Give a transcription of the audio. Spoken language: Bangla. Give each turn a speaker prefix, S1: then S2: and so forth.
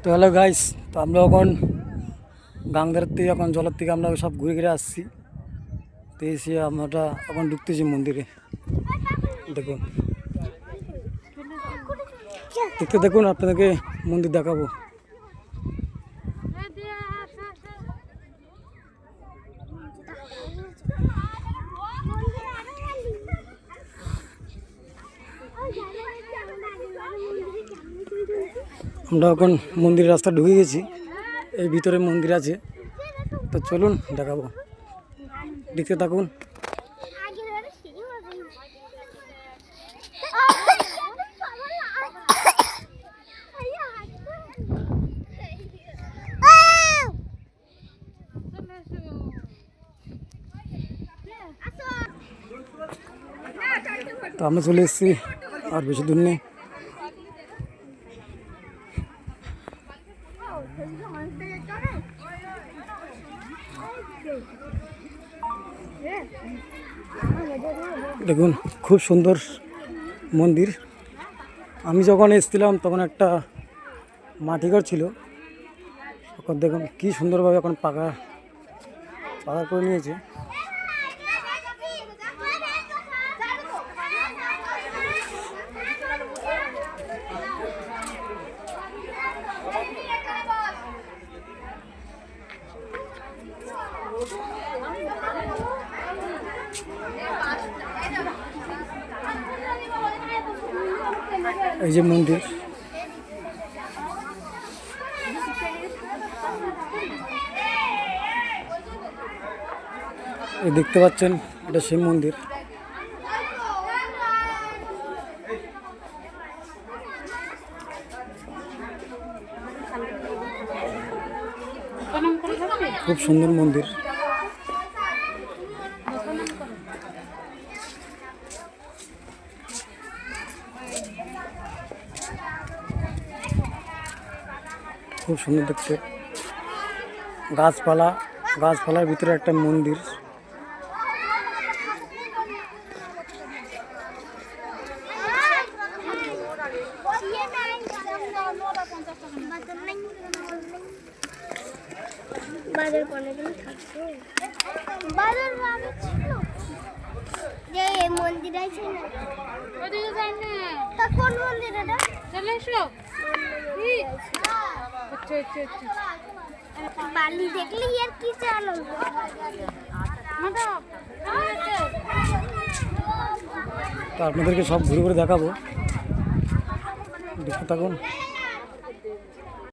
S1: তো হ্যালো গাইস, তো আমরা এখন গাংধার থেকে এখন জলের থেকে আমরা সব ঘুরে ঘুরে আসছি। তো এসে আমরা এখন ঢুকতেছি মন্দিরে। দেখুন দেখুন আপনাদেরকে মন্দির দেখাবো। আমরা এখন মন্দিরের রাস্তা ঢুকে গেছি, এই ভিতরে মন্দির আছে। তো চলুন দেখাবো, দেখতে থাকুন। তো আমরা চলে এসেছি, আর বেশি দূর নেই। দেখুন খুব সুন্দর মন্দির। আমি যখন এসেছিলাম তখন একটা মাটিঘর ছিল, এখন দেখুন কি সুন্দরভাবে এখন পাকা করে নিয়েছে। এই যে মন্দির, এই দেখতে পাচ্ছেন, এটা শিব মন্দির। খুব সুন্দর মন্দির। খুব সুন্দর দেখতে, গাছপালার ভিতরে একটা মন্দির।
S2: মন্দির আছে না, কোন মন্দির এটা? চলে এসো। বালি দেখলে আর কি জানো,
S1: তো আপনাদেরকে সব ঘুরে ঘুরে দেখাবো, দেখতে থাকুন।